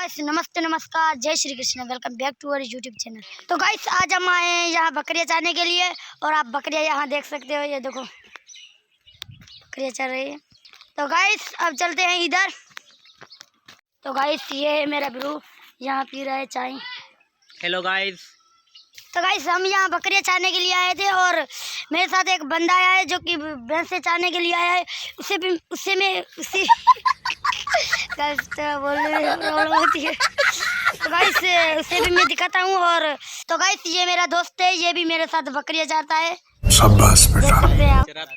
Guys नमस्ते नमस्कार जय Shri Krishna, welcome back to our YouTube channel. तो गाइस आज हम आए हैं यहाँ बकरियाँ चारने के लिए और आप बकरियाँ यहाँ देख सकते हो, ये देखो बकरियाँ चल रही है। तो गाइस अब चलते हैं इधर। तो गाइस ये मेरा ब्रू यहाँ पी रहा है चाय। Hello guys. तो गाइस हम यहाँ बकरियाँ चारने के लिए आए थे और मेरे साथ एक बंदा आया है जो कि भैंसे चारने के लिए आया है। उसे तो गाइस उसे भी मैं दिखाता हूँ। और तो गाइस ये मेरा दोस्त है, ये भी मेरे साथ बकरियाँ चारता है। शाबाश बेटा।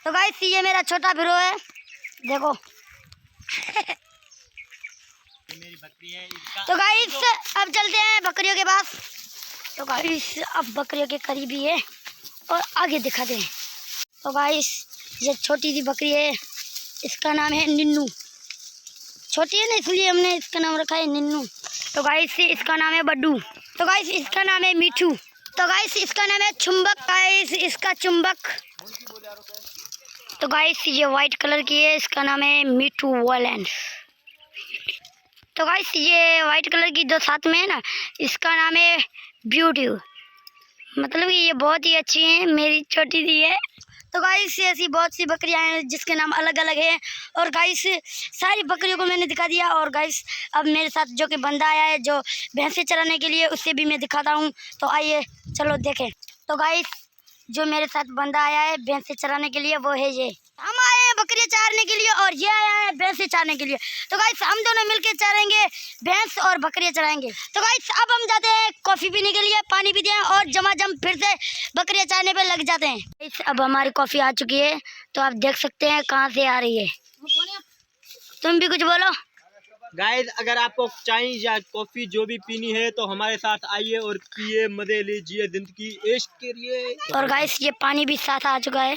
तो गाइस ये मेरा छोटा ब्रो है, देखो। मेरी बकरी है इसका। तो गाइस अब चलते हैं बकरियों के पास। तो गाइस अब बकरियों के करीब ही है और आगे दिखा दें। तो गाइस ये छोटी सी बकरी है, इसका नाम है निन्नू। छोटी है ना इसलिए हमने इसका नाम रखा है निन्नू। तो गाइस इसका नाम है बड्डू। तो गाइस इसका नाम है मीठू। तो गाइस इसका नाम है चुंबक। गाइस इसका चुंबक। तो गाइस ये वाइट कलर की है, इसका नाम है मीठू वॉलेंस। तो गाइस ये वाइट कलर की जो साथ में है ना, इसका नाम है ब्यूटी। मतलब कि ये बहुत ही अच्छी है, मेरी छोटी सी है। तो गाइस ऐसी बहुत सी बकरियां हैं जिसके नाम अलग अलग हैं। और गाइस सारी बकरियों को मैंने दिखा दिया। और गाइस अब मेरे साथ जो कि बंदा आया है जो भैंसे चराने के लिए, उससे भी मैं दिखाता हूँ। तो आइए चलो देखें। तो गाइस जो मेरे साथ बंदा आया है भैंसे चराने के लिए वो है ये। हम आए हैं बकरियां चारने के लिए और ये आया है भैंसे चारने के लिए। तो गाइस हम दोनों मिलकर चराएंगे भैंस और बकरियां चराएंगे। तो गाइस अब हम जाते हैं कॉफी पीने के लिए, पानी पीते हैं और जमाजम फिर से बकरियां चारने पे लग जाते हैं। गाइस अब हमारी कॉफी आ चुकी है, तो आप देख सकते हैं कहाँ से आ रही है। तुम भी कुछ बोलो। गाइस अगर आपको चाय या कॉफी जो भी पीनी है तो हमारे साथ आइए और पिए, मजे लीजिए, जिंदगी ऐश करिए। और गाइस ये पानी भी साथ आ चुका है।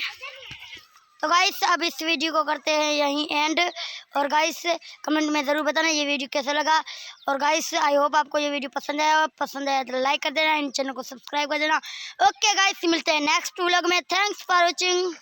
तो गाइस अब इस वीडियो को करते हैं यहीं एंड। और गाइस कमेंट में ज़रूर बताना ये वीडियो कैसा लगा। और गाइस आई होप आपको ये वीडियो पसंद आया तो लाइक कर देना, इन चैनल को सब्सक्राइब कर देना। ओके गाइस मिलते हैं नेक्स्ट व्लॉग में। Thanks for watching.